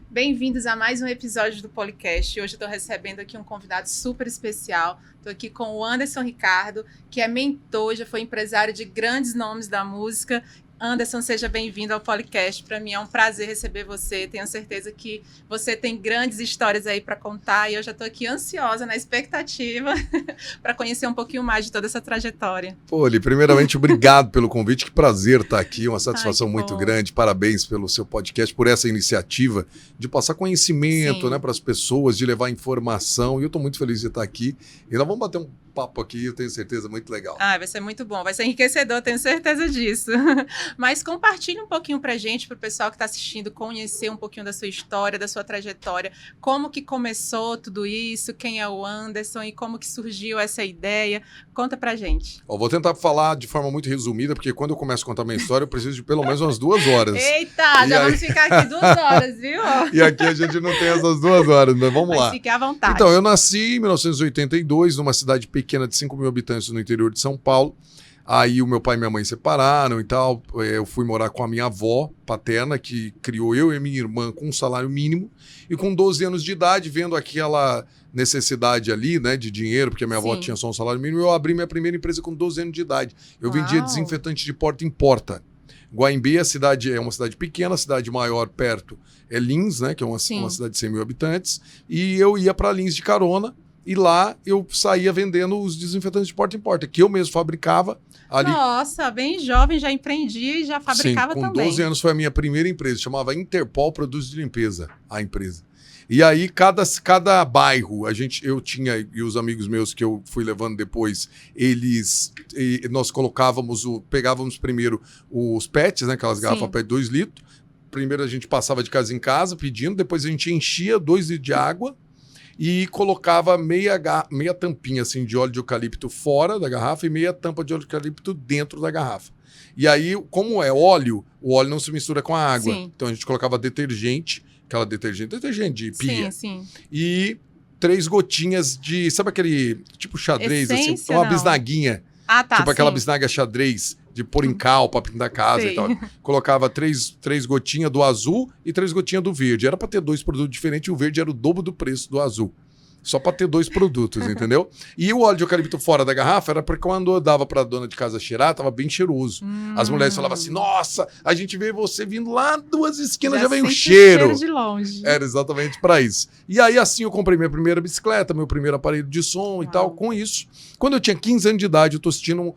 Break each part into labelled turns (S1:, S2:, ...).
S1: Bem-vindos a mais um episódio do Policast. Hoje eu estou recebendo aqui um convidado super especial. Estou aqui com o Anderson Ricardo, que é mentor, já foi empresário de grandes nomes da música. Anderson, seja bem-vindo ao Policast. Para mim é um prazer receber você. Tenho certeza que você tem grandes histórias aí para contar e eu já estou aqui ansiosa, na expectativa, para conhecer um pouquinho mais de toda essa trajetória.
S2: Poli, primeiramente, obrigado pelo convite. Que prazer estar aqui, uma satisfação muito
S1: bom.
S2: grande. Parabéns pelo seu podcast, por essa iniciativa de passar conhecimento, né, para as pessoas, de levar informação. E eu estou muito feliz de estar aqui. E nós vamos bater um papo aqui, eu tenho certeza, muito legal.
S1: Vai ser muito bom, vai ser enriquecedor, tenho certeza disso. Mas compartilhe um pouquinho pra gente, pro pessoal que está assistindo, conhecer um pouquinho da sua história, da sua trajetória, como que começou tudo isso, quem é o Anderson e como que surgiu essa ideia. Conta pra gente.
S2: Vou tentar falar de forma muito resumida, porque quando eu começo a contar minha história, eu preciso de pelo menos umas 2 horas.
S1: Eita,
S2: E
S1: já
S2: aí...
S1: vamos ficar aqui 2 horas, viu?
S2: E aqui a gente não tem essas 2 horas, mas vamos lá.
S1: Fique à vontade.
S2: Então, eu nasci em 1982, numa cidade pequena de 5 mil habitantes no interior de São Paulo. Aí o meu pai e minha mãe separaram e tal. Eu fui morar com a minha avó paterna, que criou eu e minha irmã com um salário mínimo. E com 12 anos de idade, vendo aquela necessidade ali, né, de dinheiro, porque a minha avó tinha só um salário mínimo, eu abri minha primeira empresa com 12 anos de idade. Eu vendia desinfetante de porta em porta. Guaimbê, a cidade é uma cidade pequena, a cidade maior perto é Lins, né, que é uma cidade de 100 mil habitantes. E eu ia para Lins de carona. E lá eu saía vendendo os desinfetantes de porta em porta, que eu mesmo fabricava ali.
S1: Nossa, bem jovem, já empreendia e já fabricava também.
S2: Com 12 anos foi a minha primeira empresa, chamava Interpol Produtos de Limpeza, a empresa. E aí, cada bairro, eu tinha, e os amigos meus que eu fui levando depois, nós pegávamos primeiro os PETs, né, aquelas garrafas PET 2 litros. Primeiro a gente passava de casa em casa pedindo, depois a gente enchia 2 litros de água, e colocava meia tampinha assim, de óleo de eucalipto fora da garrafa e meia tampa de óleo de eucalipto dentro da garrafa. E aí, como é óleo, o óleo não se mistura com a água. Sim. Então a gente colocava detergente de pia.
S1: Sim.
S2: E 3 gotinhas de, sabe aquele tipo xadrez,
S1: essência,
S2: assim, uma bisnaguinha.
S1: Tá.
S2: Tipo aquela bisnaga xadrez de pôr em cal pra pintar casa e tal. Colocava 3 gotinhas do azul e 3 gotinhas do verde. Era pra ter 2 produtos diferentes e o verde era o dobro do preço do azul. Só pra ter 2 produtos, entendeu? E o óleo de eucalipto fora da garrafa era porque quando eu dava pra dona de casa cheirar, tava bem cheiroso. As mulheres falavam assim, nossa, a gente vê você vindo lá 2 esquinas, já vem o cheiro.
S1: De longe.
S2: Era exatamente pra isso. E aí assim eu comprei minha primeira bicicleta, meu primeiro aparelho de som e tal, com isso. Quando eu tinha 15 anos de idade, eu tô assistindo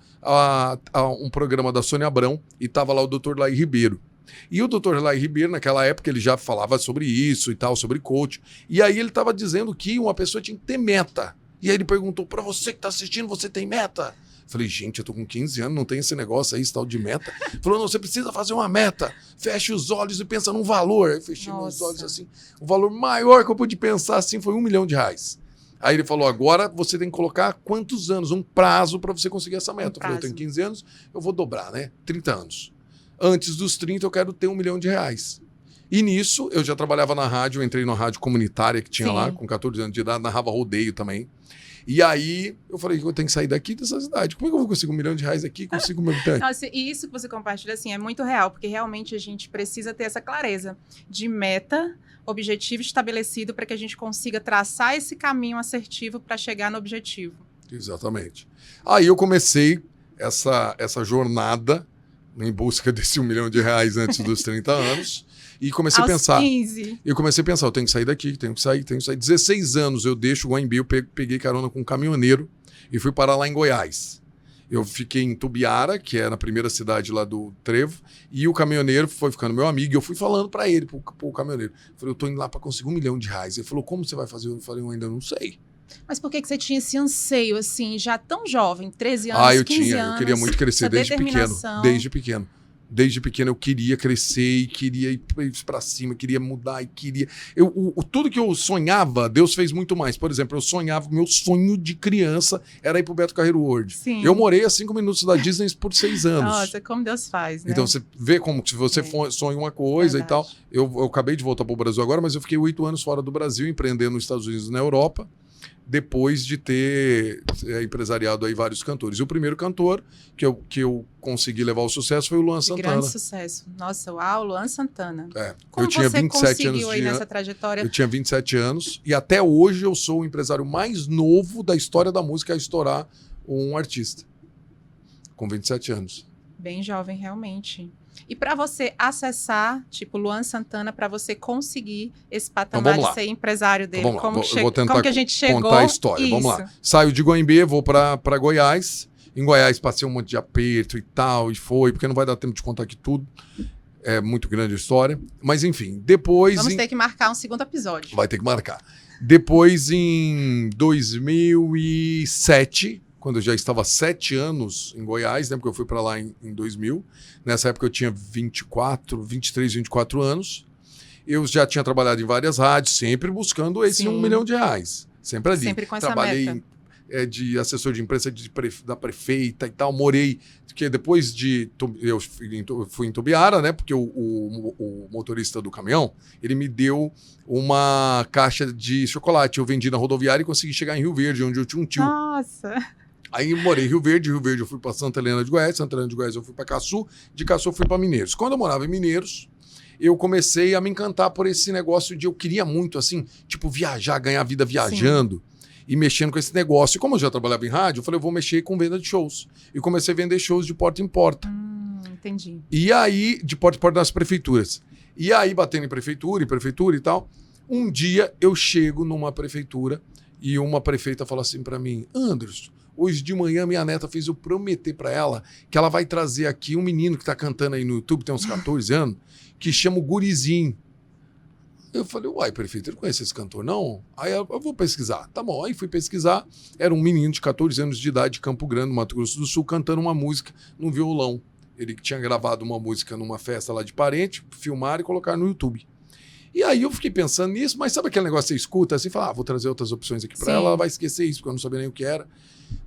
S2: um programa da Sônia Abrão e tava lá o Dr. Laí Ribeiro. E o Dr. Laí Ribeiro, naquela época, ele já falava sobre isso e tal, sobre coach. E aí ele estava dizendo que uma pessoa tinha que ter meta. E aí ele perguntou, para você que está assistindo, você tem meta? Falei, gente, eu tô com 15 anos, não tem esse negócio aí, esse tal de meta. Falou, não, você precisa fazer uma meta. Feche os olhos e pensa num valor. Aí fechei meus olhos assim. O valor maior que eu pude pensar assim foi R$1 milhão. Aí ele falou, agora você tem que colocar quantos anos, um prazo para você conseguir essa meta. Eu falei, eu tenho 15 anos, eu vou dobrar, né? 30 anos. Antes dos 30, eu quero ter R$1 milhão. E nisso, eu já trabalhava na rádio, eu entrei na rádio comunitária que tinha lá, com 14 anos de idade, narrava rodeio também. E aí, eu falei, eu tenho que sair daqui dessa cidade. Como é que eu vou conseguir R$1 milhão e consigo meu habitante?
S1: Nossa, e isso que você compartilha, assim, é muito real, porque realmente a gente precisa ter essa clareza de meta, objetivo estabelecido para que a gente consiga traçar esse caminho assertivo para chegar no objetivo.
S2: Exatamente. Aí eu comecei essa jornada em busca desse R$1 milhão antes dos 30 anos. E comecei a pensar.
S1: 15.
S2: Eu comecei a pensar, eu tenho que sair daqui, tenho que sair. 16 anos eu deixo o Guaimbê, eu peguei carona com um caminhoneiro e fui parar lá em Goiás. Eu fiquei em Tubiara, que é na primeira cidade lá do Trevo, e o caminhoneiro foi ficando meu amigo, e eu fui falando para ele, pro caminhoneiro. Eu falei, eu tô indo lá para conseguir R$1 milhão. Ele falou, como você vai fazer? Eu falei, eu ainda não sei.
S1: Mas por que você tinha esse anseio, assim, já tão jovem, 13 anos, 15 anos?
S2: Eu queria muito crescer desde pequeno. Desde pequeno eu queria crescer e queria ir pra cima, queria mudar e queria... Tudo que eu sonhava, Deus fez muito mais. Por exemplo, eu sonhava, meu sonho de criança era ir pro Beto Carreiro World.
S1: Sim.
S2: Eu morei a 5 minutos da Disney por 6 anos.
S1: Nossa, como Deus faz, né?
S2: Então você vê como se você sonha uma coisa e tal. Eu acabei de voltar pro Brasil agora, mas eu fiquei 8 anos fora do Brasil, empreendendo nos Estados Unidos e na Europa. depois de ter empresariado aí vários cantores. E o primeiro cantor que eu consegui levar ao sucesso foi o Luan Santana.
S1: Grande sucesso. Nossa, uau, Luan Santana.
S2: Eu tinha 27 anos
S1: aí nessa trajetória?
S2: Eu tinha 27 anos e até hoje eu sou o empresário mais novo da história da música a estourar um artista. Com 27 anos.
S1: Bem jovem, realmente. E para você acessar, tipo, Luan Santana, para você conseguir esse patamar de ser empresário dele,
S2: vou tentar
S1: como que a gente chegou?
S2: Contar a história.
S1: Isso.
S2: Vamos lá. Saio de Goiânia, vou para Goiás. Em Goiás passei um monte de aperto e tal, e foi, porque não vai dar tempo de contar aqui tudo. É muito grande a história. Mas enfim, depois...
S1: Vamos ter que marcar um segundo episódio.
S2: Vai ter que marcar. Depois, em 2007... quando eu já estava 7 anos em Goiás, né? Porque eu fui para lá em 2000. Nessa época eu tinha 23, 24 anos. Eu já tinha trabalhado em várias rádios, sempre buscando esse R$1 milhão. Sempre ali.
S1: Sempre com essa
S2: Trabalhei
S1: meta.
S2: De assessor de imprensa da prefeita e tal. Morei, porque depois eu fui em Tubiara, né? Porque o motorista do caminhão, ele me deu uma caixa de chocolate. Eu vendi na rodoviária e consegui chegar em Rio Verde, onde eu tinha um tio.
S1: Nossa!
S2: Aí eu morei em Rio Verde eu fui para Santa Helena de Goiás, Santa Helena de Goiás eu fui para Caçu, de Caçu eu fui para Mineiros. Quando eu morava em Mineiros, eu comecei a me encantar por esse negócio de eu queria muito, assim, tipo, viajar, ganhar vida viajando e mexendo com esse negócio. E como eu já trabalhava em rádio, eu falei, eu vou mexer com venda de shows. E comecei a vender shows de porta em porta.
S1: Entendi.
S2: E aí, de porta em porta nas prefeituras. E aí, batendo em prefeitura e tal, um dia eu chego numa prefeitura e uma prefeita fala assim para mim, Anderson, hoje de manhã minha neta fez eu prometer para ela que ela vai trazer aqui um menino que tá cantando aí no YouTube, tem uns 14 anos, que chama o Gurizinho. Eu falei, uai, prefeito, eu não conheço esse cantor, não? Aí eu vou pesquisar. Tá bom, aí fui pesquisar. Era um menino de 14 anos de idade de Campo Grande, Mato Grosso do Sul, cantando uma música num violão. Ele tinha gravado uma música numa festa lá de parente, filmaram e colocaram no YouTube. E aí eu fiquei pensando nisso, mas sabe aquele negócio que você escuta assim, fala, vou trazer outras opções aqui para ela vai esquecer isso, porque eu não sabia nem o que era.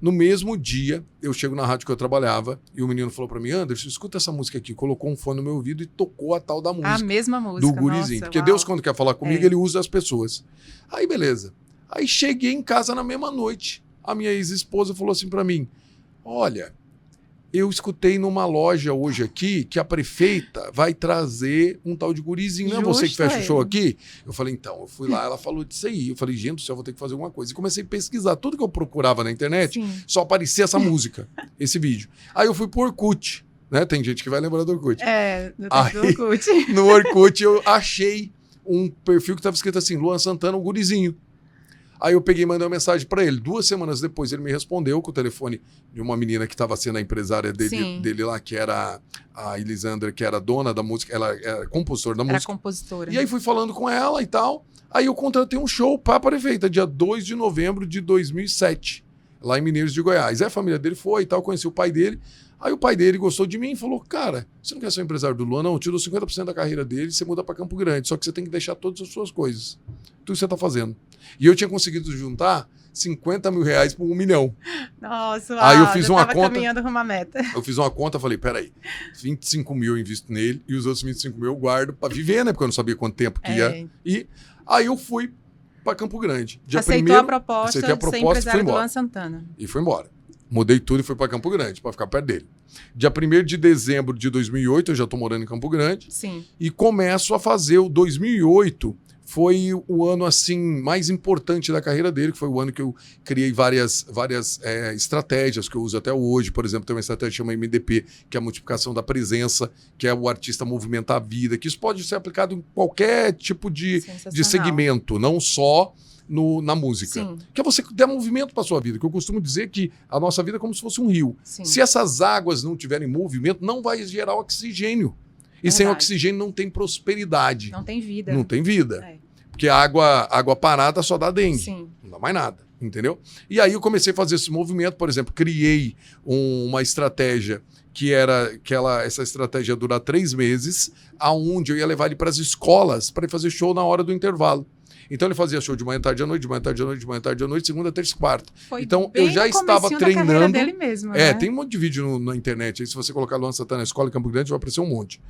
S2: No mesmo dia, eu chego na rádio que eu trabalhava e o menino falou para mim, Anderson, escuta essa música aqui. Colocou um fone no meu ouvido e tocou a tal da música.
S1: A mesma música,
S2: do Gurizinho.
S1: Nossa,
S2: porque
S1: uau.
S2: Deus, quando quer falar comigo, ele usa as pessoas. Aí, beleza. Aí cheguei em casa na mesma noite. A minha ex-esposa falou assim para mim, olha, eu escutei numa loja hoje aqui que a prefeita vai trazer um tal de Gurizinho. Não é você que fecha o show aqui? Eu falei, então, eu fui lá, ela falou disso aí. Eu falei, gente do céu, vou ter que fazer alguma coisa. E comecei a pesquisar. Tudo que eu procurava na internet, só aparecia essa música, esse vídeo. Aí eu fui pro Orkut, né? Tem gente que vai lembrar do Orkut.
S1: Do Orkut.
S2: No Orkut eu achei um perfil que estava escrito assim, Luan Santana, um Gurizinho. Aí eu peguei e mandei uma mensagem para ele. 2 semanas depois ele me respondeu com o telefone de uma menina que estava sendo a empresária dele lá, que era a Elisandra, que era dona da música, ela era compositora da música.
S1: Era compositora.
S2: E aí fui falando com ela e tal. Aí eu contratei um show para a prefeita, dia 2 de novembro de 2007, lá em Mineiros de Goiás. Aí a família dele foi e tal, conheci o pai dele. Aí o pai dele gostou de mim e falou, cara, você não quer ser um empresário do Luan? Não, eu te dou 50% da carreira dele e você muda para Campo Grande. Só que você tem que deixar todas as suas coisas. Tudo que você tá fazendo. E eu tinha conseguido juntar R$50 mil por R$1 milhão.
S1: Nossa,
S2: aí eu fiz uma conta.
S1: Caminhando com uma meta.
S2: Eu fiz uma conta, falei, peraí, 25 mil eu invisto nele e os outros 25 mil eu guardo para viver, né? Porque eu não sabia quanto tempo que ia. E aí eu fui para Campo Grande.
S1: Aceitou a proposta
S2: de ser
S1: empresário do Luan Santana.
S2: E fui embora. Mudei tudo e fui para Campo Grande, para ficar perto dele. Dia 1º de dezembro de 2008, eu já estou morando em Campo Grande.
S1: Sim.
S2: E começo a fazer o 2008. Foi o ano assim mais importante da carreira dele, que foi o ano que eu criei várias estratégias que eu uso até hoje. Por exemplo, tem uma estratégia que chama MDP, que é a multiplicação da presença, que é o artista movimentar a vida, que isso pode ser aplicado em qualquer tipo de segmento, não só na música. Sim. Que é você dar movimento para sua vida, que eu costumo dizer que a nossa vida é como se fosse um rio. Sim. Se essas águas não tiverem movimento, não vai gerar oxigênio. E sem oxigênio não tem prosperidade.
S1: Não tem vida.
S2: Não tem vida. Porque a água parada só dá dengue. Sim. Não dá mais nada, entendeu? E aí eu comecei a fazer esse movimento, por exemplo, criei uma estratégia essa estratégia dura 3 meses, aonde eu ia levar ele para as escolas para fazer show na hora do intervalo. Então ele fazia show de manhã, tarde à noite, de manhã, tarde à noite, de manhã, tarde à noite, segunda, terça e quarta. Então eu já estava treinando.
S1: Dele mesmo, né?
S2: Tem um monte de vídeo na internet. Aí se você colocar Luan Santana na escola em Campo Grande, vai aparecer um monte.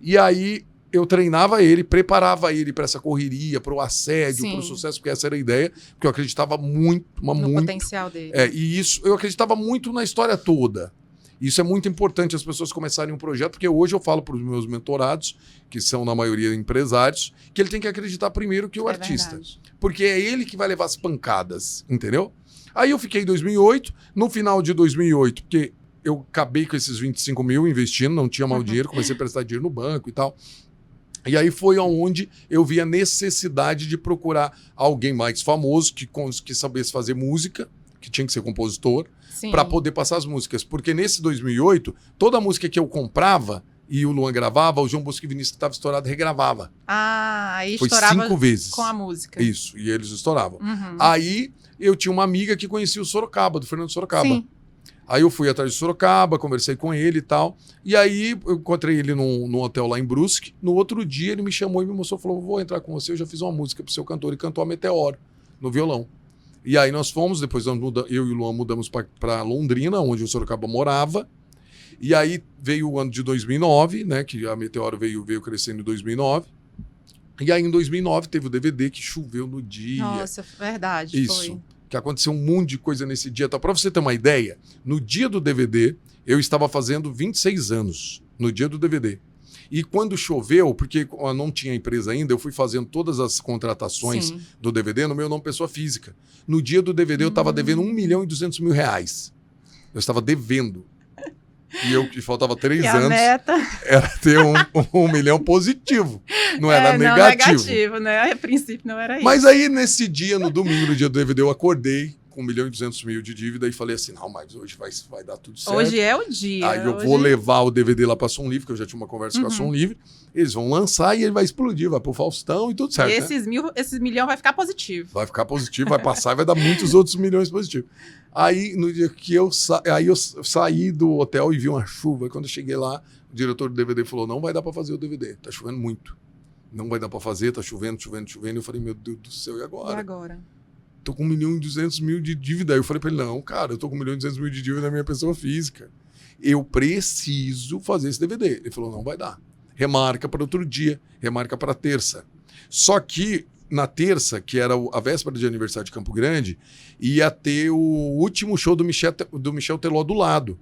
S2: E aí eu treinava ele, preparava ele para essa correria, para o assédio,
S1: Sim.
S2: para o sucesso, porque essa era a ideia, porque eu acreditava muito,
S1: No potencial dele.
S2: E isso, eu acreditava muito na história toda. Isso é muito importante as pessoas começarem um projeto, porque hoje eu falo para os meus mentorados, que são na maioria empresários, que ele tem que acreditar primeiro que o artista.
S1: Verdade.
S2: Porque é ele que vai levar as pancadas, entendeu? Aí eu fiquei em 2008, no final de 2008, porque eu acabei com esses 25 mil investindo, não tinha mais dinheiro, comecei a prestar dinheiro no banco e tal. E aí foi onde eu vi a necessidade de procurar alguém mais famoso, que sabesse fazer música, que tinha que ser compositor, para poder passar as músicas. Porque nesse 2008, toda a música que eu comprava e o Luan gravava, o João Bosco e Vinícius, que estava estourado, regravava.
S1: Ah, aí
S2: Foi
S1: estourava
S2: 5 vezes.
S1: com a música.
S2: Isso, e eles estouravam.
S1: Uhum.
S2: Aí eu tinha uma amiga que conhecia o Sorocaba, do Fernando Sorocaba.
S1: Sim.
S2: Aí eu fui atrás de Sorocaba, conversei com ele e tal. E aí eu encontrei ele num hotel lá em Brusque. No outro dia ele me chamou e me mostrou, falou, vou entrar com você, eu já fiz uma música pro seu cantor. E cantou a Meteoro, no violão. E aí nós fomos, depois eu e o Luan mudamos para Londrina, onde o Sorocaba morava. E aí veio o ano de 2009, né, que a Meteoro veio crescendo em 2009. E aí em 2009 teve o DVD que choveu no dia.
S1: Nossa, verdade.
S2: Isso.
S1: Foi.
S2: Que aconteceu um monte de coisa nesse dia. Tá? Para você ter uma ideia, no dia do DVD, eu estava fazendo 26 anos, no dia do DVD. E quando choveu, porque eu não tinha empresa ainda, eu fui fazendo todas as contratações
S1: Sim.
S2: do DVD no meu nome pessoa física. No dia do DVD eu estava devendo R$1.200.000. Eu estava devendo. E eu que faltava 3 anos.
S1: A meta
S2: era ter um milhão positivo. Não era negativo.
S1: Não negativo, né? A princípio não era isso.
S2: Mas aí, nesse dia, no domingo, no dia do DVD, eu acordei com 1.200.000 de dívida e falei assim, não, mas hoje vai dar tudo certo.
S1: Hoje é o dia.
S2: Aí eu vou levar o DVD lá pra Som Livre, que eu já tinha uma conversa com a Som Livre. Eles vão lançar e ele vai explodir, vai pro Faustão e tudo certo,
S1: Esses milhão vai ficar positivo.
S2: Vai ficar positivo, vai passar e vai dar muitos outros milhões positivos. Aí, no dia que eu saí do hotel e vi uma chuva. E quando eu cheguei lá, o diretor do DVD falou, não vai dar pra fazer o DVD, tá chovendo muito. Não vai dar pra fazer, tá chovendo. E eu falei, meu Deus do céu, e agora?
S1: E agora?
S2: Tô com 1.200.000 de dívida. Aí eu falei pra ele, não, cara, eu tô com 1.200.000 de dívida na minha pessoa física. Eu preciso fazer esse DVD. Ele falou, não vai dar. Remarca para outro dia, remarca para terça. Só que na terça, que era a véspera de aniversário de Campo Grande, ia ter o último show do Michel Teló do lado,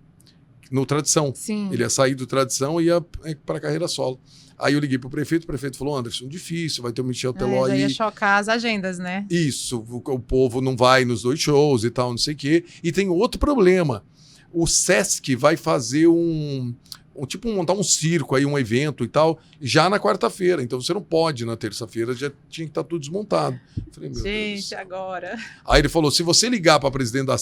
S2: no Tradição.
S1: Sim.
S2: Ele ia sair do Tradição e ia para a carreira solo. Aí eu liguei pro prefeito, o prefeito falou, Anderson, difícil, vai ter o Michel Teló aí.
S1: Já ia chocar as agendas, né?
S2: Isso, o povo não vai nos 2 shows e tal, não sei o quê. E tem outro problema. O Sesc vai fazer montar um circo aí, um evento e tal, já na quarta-feira. Então você não pode na terça-feira, já tinha que estar tudo desmontado. Eu falei, meu
S1: Deus.
S2: Deus.
S1: Agora.
S2: Aí ele falou, se você ligar para a presidente do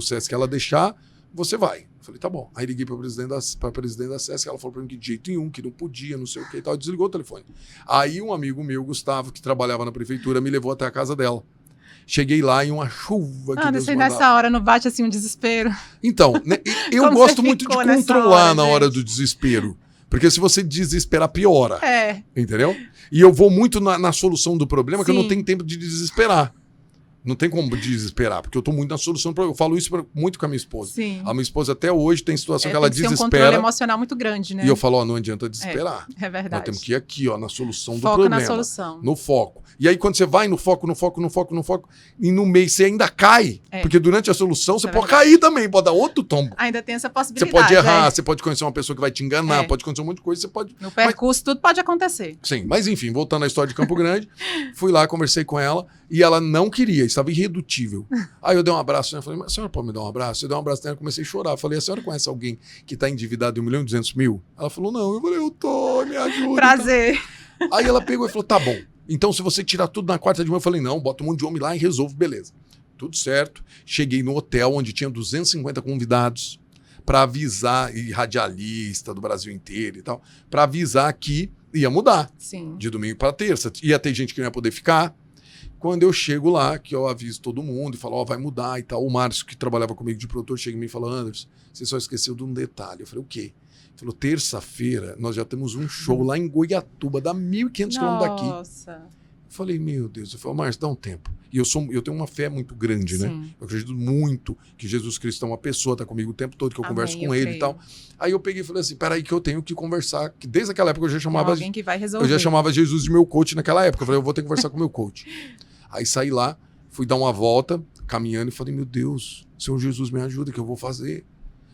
S2: Sesc, ela deixar, você vai. Eu falei, tá bom. Aí liguei para a presidente da Sesc, ela falou para mim que de jeito nenhum, que não podia, não sei o que e tal, desligou o telefone. Aí um amigo meu, Gustavo, que trabalhava na prefeitura, me levou até a casa dela. Cheguei lá em uma chuva que Deus mandava.
S1: Nessa hora não bate assim um desespero?
S2: Então, né, eu gosto muito de controlar na hora do desespero. Porque se você desesperar, piora.
S1: É.
S2: Entendeu? E eu vou muito na solução do problema,
S1: Sim.
S2: que eu não tenho tempo de desesperar. Não tem como desesperar, porque eu tô muito na solução do problema. Eu falo isso muito com a minha esposa.
S1: Sim.
S2: A minha esposa até hoje tem situação que ela
S1: tem que
S2: desespera.
S1: ser um controle emocional muito grande, né?
S2: E eu falo, ó, não adianta desesperar.
S1: É verdade.
S2: Nós temos que ir aqui, ó, na solução do
S1: Foca
S2: problema.
S1: na solução.
S2: No foco. E aí, quando você vai no foco, e no meio você ainda cai, porque durante a solução você pode cair também, pode dar outro tombo.
S1: Ainda tem essa possibilidade.
S2: Você pode errar, você pode conhecer uma pessoa que vai te enganar, pode acontecer um monte de coisa, você pode...
S1: No percurso tudo pode acontecer.
S2: Sim, mas enfim, voltando à história de Campo Grande, fui lá, conversei com ela, e ela não queria, estava irredutível. Aí eu dei um abraço, né? Falei, mas a senhora pode me dar um abraço? Eu dei um abraço nela, comecei a chorar. Falei, a senhora conhece alguém que está endividado em 1.200.000? Ela falou, não. Eu falei, eu tô, me ajuda.
S1: Prazer.
S2: Então. Aí ela pegou e falou, tá bom. Então, se você tirar tudo na quarta de manhã, eu falei, não, bota um monte de homem lá e resolve, beleza. Tudo certo. Cheguei no hotel, onde tinha 250 convidados, para avisar, e radialista do Brasil inteiro e tal, para avisar que ia mudar.
S1: Sim.
S2: De domingo para terça. Ia ter gente que não ia poder ficar. Quando eu chego lá, que eu aviso todo mundo e falo, ó, vai mudar e tal. O Márcio, que trabalhava comigo de produtor, chega em mim e fala, Anderson, você só esqueceu de um detalhe. Eu falei, o quê? Ele falou, terça-feira nós já temos um show lá em Goiatuba, dá 1.500 quilômetros daqui.
S1: Nossa.
S2: Eu falei, meu Deus. Eu falei, Márcio, dá um tempo. E eu tenho uma fé muito grande, né?
S1: Sim.
S2: Eu acredito muito que Jesus Cristo é uma pessoa, tá comigo o tempo todo, que eu
S1: Amém,
S2: converso com
S1: eu
S2: ele
S1: creio.
S2: e tal. Aí eu peguei e falei assim, peraí que eu tenho que conversar, que desde aquela época eu já chamava...
S1: Tem alguém que vai resolver.
S2: Eu já chamava Jesus de meu coach naquela época. Eu falei, eu vou ter que conversar com o meu coach. Aí saí lá, fui dar uma volta, caminhando, e falei, meu Deus, Senhor Jesus, me ajuda, que eu vou fazer?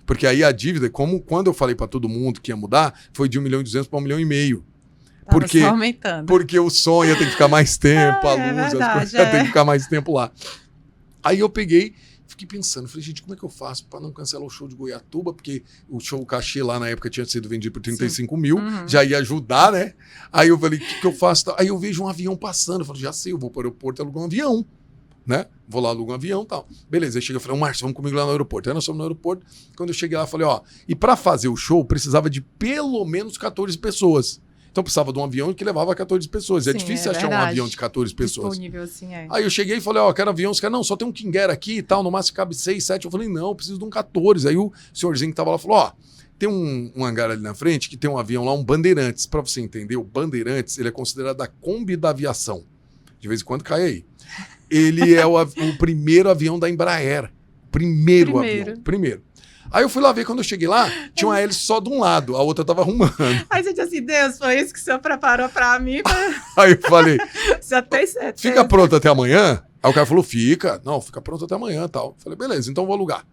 S2: Porque aí a dívida, como quando eu falei para todo mundo que ia mudar, foi de 1.200.000 para 1,5 milhão.
S1: Tava
S2: Porque,
S1: só aumentando.
S2: porque o sonho tem que ficar mais tempo, a luz,
S1: verdade,
S2: as coisas tem que ficar mais tempo lá. Aí eu peguei, fiquei pensando, falei, gente, como é que eu faço para não cancelar o show de Goiatuba? Porque o show, o cachê lá na época tinha sido vendido por 35 mil, já ia ajudar, né? Aí eu falei, o que eu faço? Aí eu vejo um avião passando, eu falei, já sei, eu vou para o aeroporto e alugar um avião, né? Vou lá, alugar um avião e tal. Beleza, aí chega, eu falei, Márcio, vamos comigo lá no aeroporto. Aí nós fomos no aeroporto, quando eu cheguei lá, eu falei, ó, e para fazer o show, precisava de pelo menos 14 pessoas. Então precisava de um avião que levava 14 pessoas.
S1: Sim,
S2: É difícil achar um avião de 14 pessoas.
S1: Disponível assim,
S2: Aí eu cheguei e falei, ó, quero avião. Os caras, não, só tem um King Air aqui e tal, no máximo cabe 6, 7. Eu falei, não, eu preciso de um 14. Aí o senhorzinho que tava lá falou, ó, tem um hangar ali na frente que tem um avião lá, um Bandeirantes. Pra você entender, o Bandeirantes, ele é considerado a Kombi da aviação. De vez em quando cai aí. Ele é o primeiro avião da Embraer. Primeiro avião. Primeiro. Aí eu fui lá ver, quando eu cheguei lá, tinha uma hélice só de um lado, a outra tava arrumando.
S1: Aí você disse assim, Deus, foi isso que o senhor preparou pra mim?
S2: Aí eu falei,
S1: Já tem certeza.
S2: fica pronto até amanhã? Aí o cara falou, fica. Não, fica pronto até amanhã e tal. Eu falei, beleza, então eu vou alugar.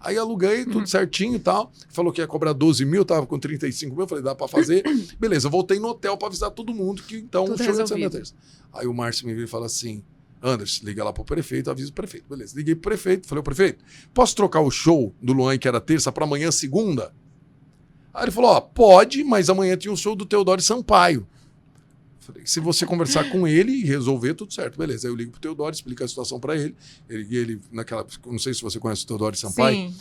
S2: Aí aluguei, tudo certinho e tal. Falou que ia cobrar 12 mil, tava com 35 mil. Eu falei, dá pra fazer. Beleza, eu voltei no hotel pra avisar todo mundo que então
S1: Tudo
S2: o show ia ser na
S1: resolvido.
S2: terça. Aí o Márcio me veio e fala assim, Anderson, liga lá pro prefeito, avisa o prefeito. Beleza, liguei pro prefeito, falei, ô prefeito, posso trocar o show do Luan, que era terça, pra amanhã, segunda? Aí ele falou, ó, pode, mas amanhã tinha um show do Teodoro Sampaio. Falei, se você conversar com ele e resolver, tudo certo. Beleza, aí eu ligo pro Teodoro, explico a situação pra ele. Ele naquela, não sei se você conhece o Teodoro Sampaio.
S1: Sim.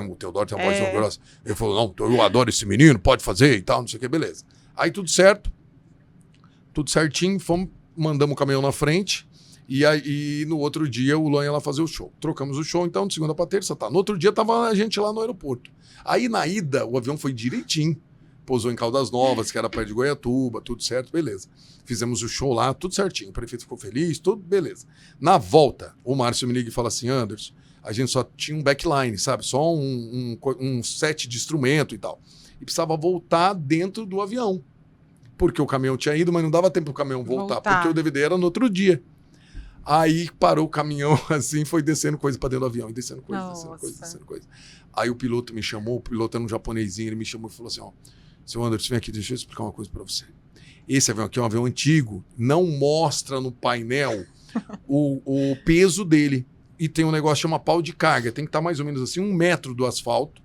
S2: O Teodoro tem uma voz tão grossa. Ele falou, não, eu adoro esse menino, pode fazer e tal, não sei o que, beleza. Aí tudo certo, tudo certinho, mandamos o caminhão na frente. E aí, no outro dia, o Luan ia lá fazer o show. Trocamos o show, então, de segunda pra terça, tá. No outro dia, tava a gente lá no aeroporto. Aí, na ida, o avião foi direitinho. Pousou em Caldas Novas, que era perto de Goiatuba, tudo certo, beleza. Fizemos o show lá, tudo certinho. O prefeito ficou feliz, tudo beleza. Na volta, o Márcio me liga e fala assim, Anderson, a gente só tinha um backline, sabe? Só um set de instrumento e tal. E precisava voltar dentro do avião. Porque o caminhão tinha ido, mas não dava tempo pro caminhão voltar. Porque o DVD era no outro dia. Aí parou o caminhão assim, foi descendo coisa pra dentro do avião, e descendo coisa, descendo coisa. Aí o piloto me chamou, o piloto era um japonesinho, ele me chamou e falou assim, ó, seu Anderson, vem aqui, deixa eu explicar uma coisa pra você. Esse avião aqui é um avião antigo, não mostra no painel o peso dele. E tem um negócio que chama pau de carga, tem que estar mais ou menos assim, 1 metro do asfalto,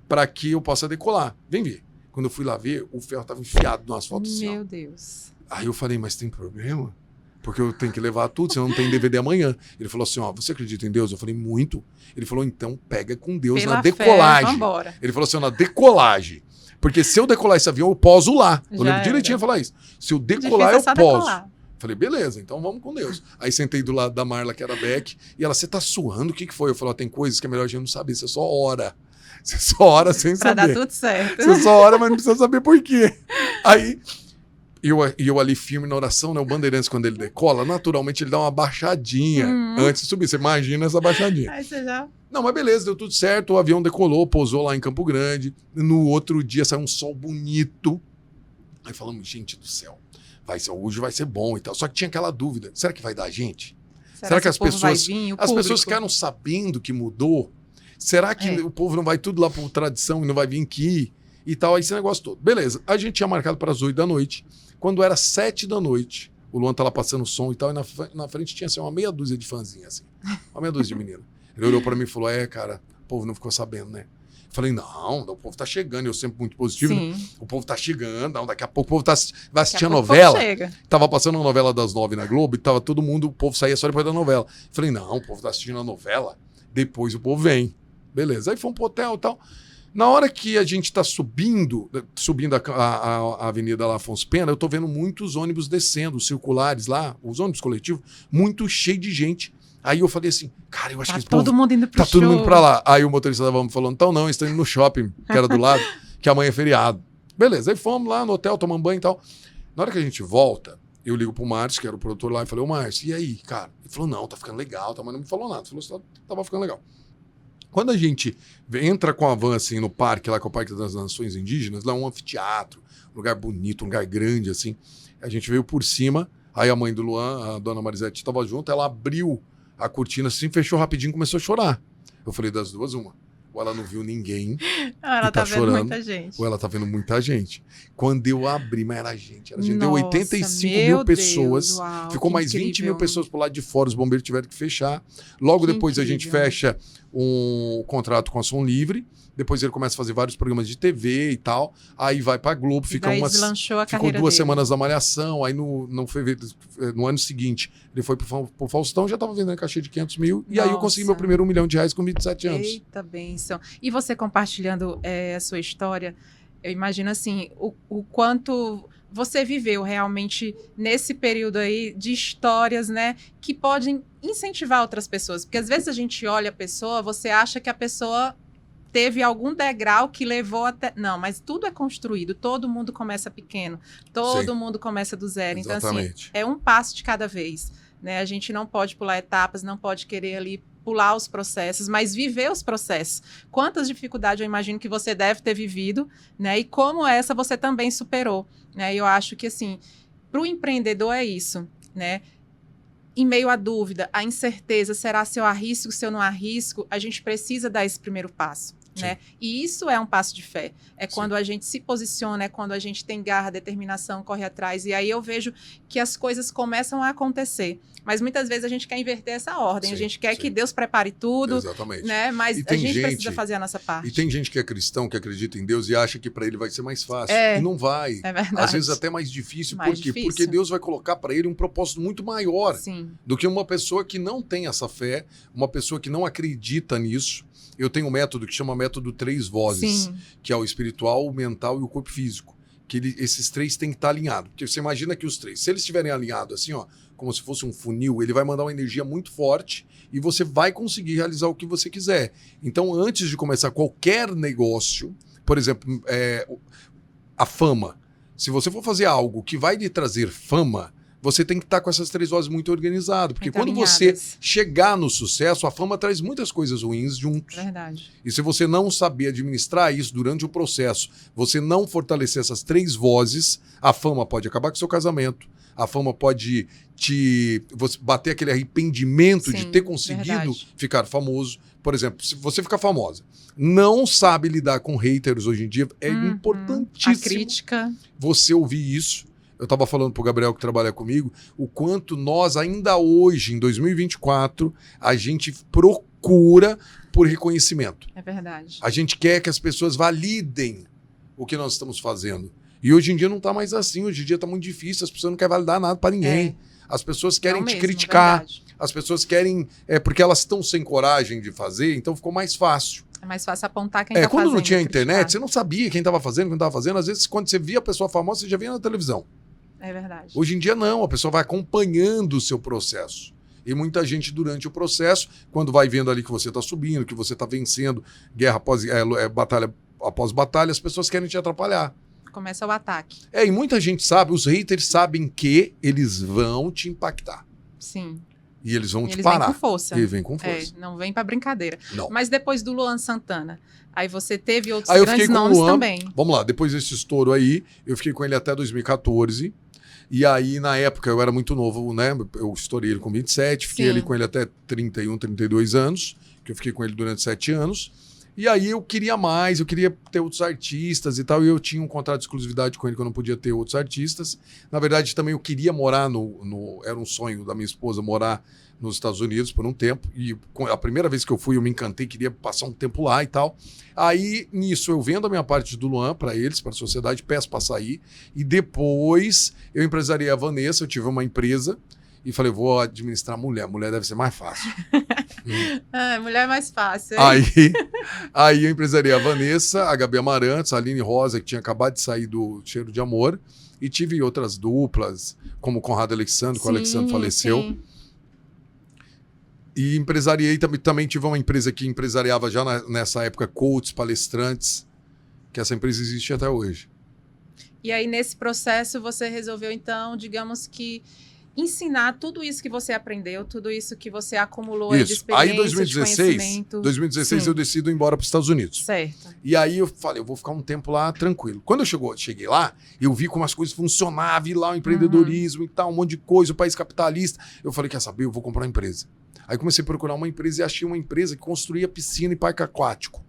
S2: para que eu possa decolar. Vem ver. Quando eu fui lá ver, o ferro estava enfiado no asfalto assim.
S1: Meu Deus.
S2: Aí eu falei, mas tem problema? Porque eu tenho que levar tudo, senão não tem DVD amanhã. Ele falou assim, ó, você acredita em Deus? Eu falei, muito. Ele falou, então pega com Deus
S1: Pela
S2: na decolagem.
S1: Fé, vambora.
S2: Ele falou assim, na decolagem. Porque se eu decolar esse avião, eu poso lá. Eu lembro direitinho de falar isso. Se eu decolar, eu poso. Falei, beleza, então vamos com Deus. Aí sentei do lado da Marla, que era Beck, e ela, você tá suando? O que foi? Eu falei, ó, tem coisas que é melhor a gente não saber, você só ora. Você só ora sem saber.
S1: Pra dar tudo certo.
S2: Você só ora, mas não precisa saber por quê. Aí... eu ali firme na oração, né? O Bandeirantes, quando ele decola, naturalmente ele dá uma baixadinha antes de subir. Você imagina essa baixadinha.
S1: Aí você já...
S2: Não, mas beleza, deu tudo certo. O avião decolou, pousou lá em Campo Grande. No outro dia saiu um sol bonito. Aí falamos, gente do céu, hoje vai ser bom e tal. Só que tinha aquela dúvida, será que vai dar gente? Será que as pessoas ficaram sabendo que mudou? Será que o povo não vai tudo lá por tradição e não vai vir aqui? E tal, aí esse negócio todo. Beleza, a gente tinha marcado para as 8 da noite. Quando era 7 da noite, o Luan tá lá passando som e tal, e na frente tinha assim, uma meia dúzia de fãzinha, assim. Uma meia dúzia de menino. Ele olhou para mim e falou, cara, o povo não ficou sabendo, né? Eu falei, não, o povo tá chegando. Eu sempre muito positivo, né? O povo tá chegando, não, daqui a pouco o povo vai assistir a novela. Tava passando uma novela das 9 na Globo e tava todo mundo, o povo saía só depois da novela. Eu falei, não, o povo tá assistindo a novela, depois o povo vem. Beleza, aí fomos pro hotel e tal. Na hora que a gente está subindo a Avenida lá, Afonso Pena, eu tô vendo muitos ônibus descendo, os circulares lá, os ônibus coletivos, muito cheio de gente. Aí eu falei assim, cara, eu acho que esse
S1: todo mundo indo pro show.
S2: Tá todo mundo pra lá. Aí o motorista tava me falando, então não, eles estão indo no shopping, que era do lado, que amanhã é feriado. Beleza, aí fomos lá no hotel, tomamos banho e tal. Na hora que a gente volta, Eu ligo pro Márcio, que era o produtor lá, e falei, ô Márcio, e aí, cara? Ele falou, não, tá ficando legal, tá, mas não me falou nada. Ele falou, tava ficando legal. Quando a gente entra com a van, assim, no parque, lá que é o Parque das Nações Indígenas, lá é um anfiteatro, um lugar bonito, um lugar grande, assim. A gente veio por cima, aí a mãe do Luan, a dona Marisete, estava junto, ela abriu a cortina assim, fechou rapidinho e começou a chorar. Eu falei, das duas, uma. Ou ela não viu ninguém
S1: ela
S2: e tá
S1: vendo
S2: chorando,
S1: muita gente.
S2: ou ela tá vendo muita gente. Quando eu abri, mas era gente. Deu
S1: Nossa,
S2: 85
S1: meu
S2: mil pessoas.
S1: Deus, uau,
S2: Ficou
S1: que
S2: mais 20
S1: incrível.
S2: mil pessoas pro lado de fora, os bombeiros tiveram que fechar. Logo
S1: Que
S2: depois a gente
S1: incrível.
S2: fecha um contrato com a Som Livre. Depois ele começa a fazer vários programas de TV e tal. Aí vai pra Globo,
S1: E daí deslanchou a
S2: ficou
S1: carreira
S2: 2
S1: dele.
S2: semanas na Malhação. Aí no ano seguinte ele foi pro Faustão, já tava vendendo cachê de 500 mil. E aí eu consegui meu
S1: Nossa.
S2: primeiro R$1 milhão com 27 anos.
S1: Eita bênção. E você compartilhando a sua história, eu imagino assim, o quanto você viveu realmente nesse período aí de histórias, né, que podem incentivar outras pessoas. Porque às vezes a gente olha a pessoa, você acha que a pessoa teve algum degrau que levou até... Não, mas tudo é construído, todo mundo começa pequeno, todo
S2: Sim.
S1: mundo começa do zero. Então, assim,
S2: Exatamente.
S1: é um passo de cada vez, né? A gente não pode pular etapas, não pode querer ali pular os processos, mas viver os processos. Quantas dificuldades eu imagino que você deve ter vivido, né? E como essa você também superou, né? Eu acho que, assim, para o empreendedor é isso, né? Em meio à dúvida, à incerteza, será se eu arrisco, se eu não arrisco, a gente precisa dar esse primeiro passo, né? E isso é um passo de fé. É quando a gente se posiciona, é quando a gente tem garra, determinação, corre atrás. E aí eu vejo que as coisas começam a acontecer. Mas muitas vezes a gente quer inverter essa ordem.
S2: Sim,
S1: a gente quer
S2: sim.
S1: que Deus prepare tudo,
S2: Exatamente.
S1: né? Mas
S2: E
S1: a
S2: tem
S1: gente
S2: gente-
S1: precisa fazer a nossa parte.
S2: E tem gente que é cristão, que acredita em Deus e acha que para ele vai ser mais fácil.
S1: É.
S2: E não vai.
S1: É verdade.
S2: Às vezes até mais difícil.
S1: Mais
S2: Por quê?
S1: difícil.
S2: Porque Deus vai colocar para ele um propósito muito maior
S1: Sim.
S2: do que uma pessoa que não tem essa fé, uma pessoa que não acredita nisso. Eu tenho um método que chama método 3 vozes,
S1: Sim.
S2: que é o espiritual, o mental e o corpo físico. Que esses 3 têm que estar alinhados. Porque você imagina que os 3, se eles estiverem alinhados assim, ó, como se fosse um funil, ele vai mandar uma energia muito forte e você vai conseguir realizar o que você quiser. Então, antes de começar qualquer negócio, por exemplo, a fama. Se você for fazer algo que vai lhe trazer fama, você tem que estar com essas 3 vozes muito organizado. Porque
S1: Muito
S2: quando você
S1: alinhadas.
S2: chegar no sucesso, a fama traz muitas coisas ruins juntos.
S1: Verdade.
S2: E se você não saber administrar isso durante o processo, você não fortalecer essas 3 vozes, a fama pode acabar com o seu casamento, a fama pode você bater aquele arrependimento de
S1: Sim,
S2: ter conseguido
S1: verdade.
S2: ficar famoso. Por exemplo, se você ficar famosa, não sabe lidar com haters hoje em dia, é
S1: A
S2: importantíssimo
S1: crítica.
S2: você ouvir isso. Eu estava falando pro Gabriel que trabalha comigo, o quanto nós ainda hoje, em 2024, a gente procura por reconhecimento.
S1: É verdade.
S2: A gente quer que as pessoas validem o que nós estamos fazendo. E hoje em dia não está mais assim, hoje em dia está muito difícil, as pessoas não querem validar nada para ninguém. As pessoas querem
S1: Não
S2: te
S1: mesmo,
S2: criticar,
S1: verdade.
S2: as pessoas querem, porque elas estão sem coragem de fazer, então ficou mais fácil.
S1: É mais fácil apontar quem tá
S2: Quando
S1: fazendo.
S2: não tinha
S1: criticar.
S2: internet, você não sabia quem estava fazendo, quem não estava fazendo. Às vezes, quando você via a pessoa famosa, você já via na televisão.
S1: É verdade.
S2: Hoje em dia, não. A pessoa vai acompanhando o seu processo. E muita gente, durante o processo, quando vai vendo ali que você está subindo, que você está vencendo, guerra após batalha após batalha, as pessoas querem te atrapalhar.
S1: Começa o ataque.
S2: E muita gente sabe, os haters sabem que eles vão te impactar.
S1: Sim.
S2: E eles vão te
S1: Eles
S2: parar.
S1: vêm com força.
S2: Eles vêm com força.
S1: Não vem pra brincadeira.
S2: Não.
S1: Mas depois do Luan Santana, aí você teve outros
S2: Aí eu
S1: grandes
S2: fiquei com o
S1: nomes
S2: Luan.
S1: também.
S2: Vamos lá, depois desse estouro aí, eu fiquei com ele até 2014. E aí, na época, eu era muito novo, né? Eu estourei ele com 27, fiquei
S1: Sim.
S2: ali com ele até 31, 32 anos, que eu fiquei com ele durante 7 anos. E aí eu queria mais, eu queria ter outros artistas e tal, e eu tinha um contrato de exclusividade com ele que eu não podia ter outros artistas. Na verdade, também eu queria morar era um sonho da minha esposa morar nos Estados Unidos por um tempo, e a primeira vez que eu fui eu me encantei, queria passar um tempo lá e tal. Aí, nisso, eu vendo a minha parte do Luan para eles, para a sociedade, peço para sair, e depois eu empresariei a Vanessa, eu tive uma empresa, e falei, vou administrar mulher deve ser mais fácil.
S1: Mulher é mais fácil. Hein?
S2: Aí eu empresariei a Vanessa, a Gabi Amarantos, a Aline Rosa, que tinha acabado de sair do Cheiro de Amor, e tive outras duplas, como o Conrado Alexandre, que o Alexandre faleceu.
S1: Sim.
S2: E empresariei, também tive uma empresa que empresariava já nessa época coaches, palestrantes, que essa empresa existe até hoje.
S1: E aí, nesse processo, você resolveu, então, digamos que ensinar tudo isso que você aprendeu, tudo isso que você acumulou aí de
S2: Isso. Aí,
S1: experiência, de conhecimento.
S2: 2016
S1: Sim.
S2: eu decido ir embora para os Estados Unidos.
S1: Certo.
S2: E aí eu falei, eu vou ficar um tempo lá tranquilo. Quando eu cheguei lá, eu vi como as coisas funcionavam, vi lá o empreendedorismo e tal, um monte de coisa, o país capitalista. Eu falei, quer saber, eu vou comprar uma empresa. Aí comecei a procurar uma empresa e achei uma empresa que construía piscina e parque aquático.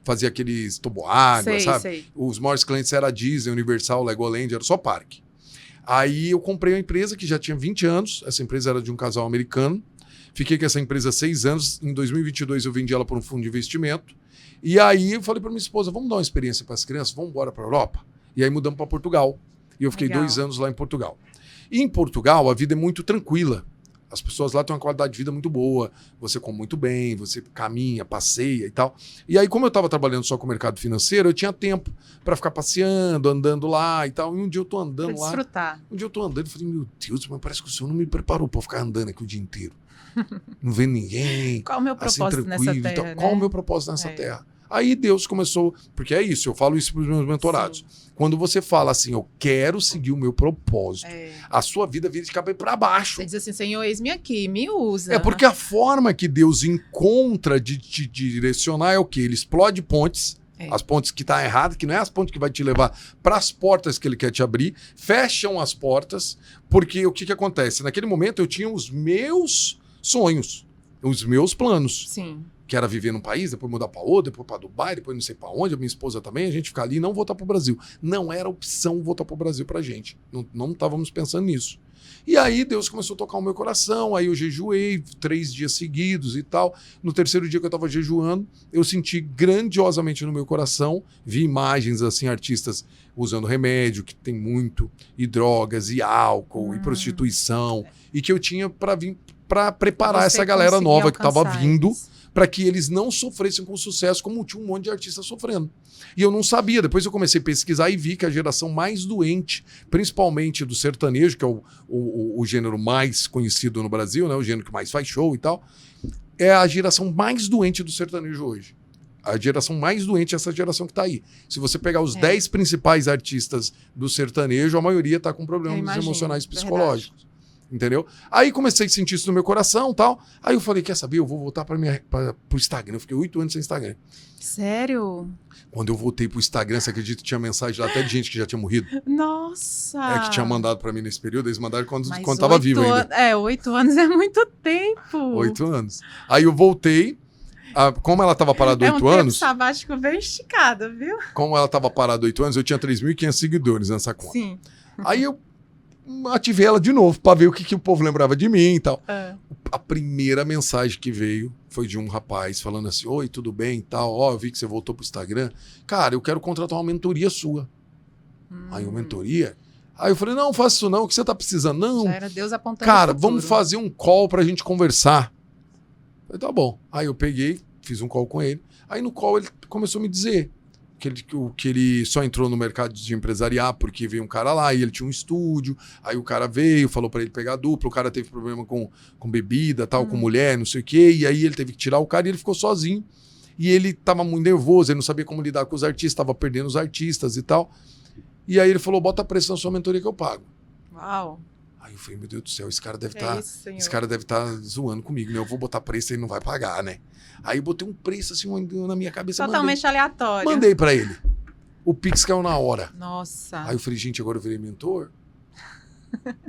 S2: Fazia aqueles toboágua, sabe?
S1: Sei.
S2: Os maiores clientes eram a Disney, Universal, Legoland, era só parque. Aí eu comprei uma empresa que já tinha 20 anos, essa empresa era de um casal americano. Fiquei com essa empresa 6 anos, em 2022 eu vendi ela para um fundo de investimento. E aí eu falei para minha esposa, vamos dar uma experiência para as crianças, vamos embora para a Europa? E aí mudamos para Portugal. E eu fiquei 2 anos lá em Portugal. E em Portugal a vida é muito tranquila. As pessoas lá têm uma qualidade de vida muito boa, você come muito bem, você caminha, passeia e tal. E aí, como eu estava trabalhando só com o mercado financeiro, eu tinha tempo para ficar passeando, andando lá e tal. E um dia eu tô andando
S1: pra
S2: lá.
S1: Desfrutar.
S2: Um dia eu tô andando e falei, meu Deus, mas parece que o senhor não me preparou para ficar andando aqui o dia inteiro. Não vendo ninguém.
S1: Qual o meu propósito
S2: assim,
S1: nessa terra? Né?
S2: Qual o meu propósito nessa terra? Aí Deus começou, porque é isso, eu falo isso para os meus mentorados. Sim. Quando você fala assim, eu quero seguir o meu propósito, a sua vida vira de cabeça para baixo.
S1: Você diz assim, Senhor, eis-me aqui, me usa.
S2: É porque a forma que Deus encontra de te direcionar é o quê? Ele explode pontes, as pontes que tá errado, que não é as pontes que vai te levar para as portas que ele quer te abrir, fecham as portas, porque o que acontece? Naquele momento eu tinha os meus sonhos, os meus planos.
S1: Sim.
S2: Que era viver num país, depois mudar para outro, depois para Dubai, depois não sei para onde, a minha esposa também, a gente ficar ali e não voltar para o Brasil. Não era opção voltar para o Brasil para a gente. Não estávamos pensando nisso. E aí Deus começou a tocar o meu coração, aí eu jejuei 3 dias seguidos e tal. No terceiro dia que eu estava jejuando, eu senti grandiosamente no meu coração, vi imagens assim, artistas usando remédio, que tem muito, e drogas, e álcool, e prostituição, e que eu tinha para vir para preparar essa galera nova que estava vindo, para que eles não sofressem com sucesso como tinha um monte de artista sofrendo. E eu não sabia. Depois eu comecei a pesquisar e vi que a geração mais doente, principalmente do sertanejo, que é o gênero mais conhecido no Brasil, né, o gênero que mais faz show e tal, é a geração mais doente do sertanejo hoje. A geração mais doente é essa geração que está aí. Se você pegar os 10 principais artistas do sertanejo, a maioria está com problemas emocionais psicológicos. Verdade. Entendeu? Aí comecei a sentir isso no meu coração e tal. Aí eu falei, quer saber? Eu vou voltar pro Instagram. Eu fiquei 8 anos sem Instagram.
S1: Sério?
S2: Quando eu voltei pro Instagram, você acredita que tinha mensagem lá até de gente que já tinha morrido?
S1: Nossa!
S2: É, que tinha mandado pra mim nesse período. Eles mandaram quando tava vivo ainda.
S1: 8 anos é muito tempo.
S2: 8 anos. Aí eu voltei. Como ela tava parada 8 anos... É um tempo
S1: sabático bem esticado, viu?
S2: Como ela tava parada 8 anos, eu tinha 3.500 seguidores nessa conta.
S1: Sim.
S2: Aí eu ativei ela de novo para ver o que o povo lembrava de mim e tal. A primeira mensagem que veio foi de um rapaz falando assim, oi, tudo bem e tal, eu vi que você voltou pro Instagram. Cara, eu quero contratar uma mentoria sua. Aí, uma mentoria? Aí eu falei, não, faça isso não, o que você tá precisando? Não.
S1: Já era Deus apontando
S2: cara, vamos fazer um call pra gente conversar. Eu falei, tá bom. Aí eu peguei, fiz um call com ele. Aí no call ele começou a me dizer que ele só entrou no mercado de empresariar porque veio um cara lá e ele tinha um estúdio, aí o cara veio, falou para ele pegar dupla, o cara teve problema com bebida, tal, com mulher, não sei o quê, e aí ele teve que tirar o cara e ele ficou sozinho. E ele tava muito nervoso, ele não sabia como lidar com os artistas, tava perdendo os artistas e tal. E aí ele falou, bota preço na sua mentoria que eu pago.
S1: Uau!
S2: Aí eu falei, meu Deus do céu, esse cara deve estar zoando comigo, né? Eu vou botar preço e ele não vai pagar, né? Aí eu botei um preço assim na minha cabeça.
S1: Totalmente aleatório.
S2: Mandei pra ele. O Pix caiu na hora.
S1: Nossa.
S2: Aí eu falei, gente, agora eu virei mentor?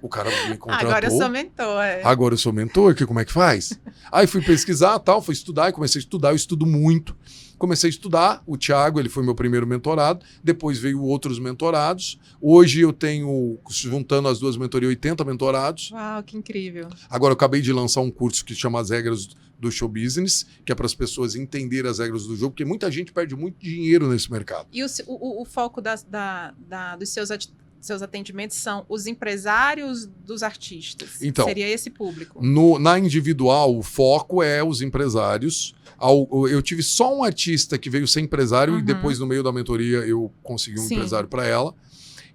S2: O cara me contratou.
S1: Agora eu sou mentor.
S2: Agora eu sou mentor, como é que faz? Aí fui pesquisar, tal, fui estudar, e comecei a estudar, eu estudo muito. Comecei a estudar, o Thiago, ele foi meu primeiro mentorado, depois veio outros mentorados. Hoje eu tenho, juntando as duas mentorias, 80 mentorados.
S1: Uau, que incrível.
S2: Agora eu acabei de lançar um curso que chama As Regras do Show Business, que é para as pessoas entenderem as regras do jogo, porque muita gente perde muito dinheiro nesse mercado.
S1: E o foco dos seus atendimentos são os empresários dos artistas?
S2: Então,
S1: seria esse público?
S2: Na individual, o foco é os empresários. Eu tive só um artista que veio ser empresário e depois, no meio da mentoria, eu consegui um empresário para ela.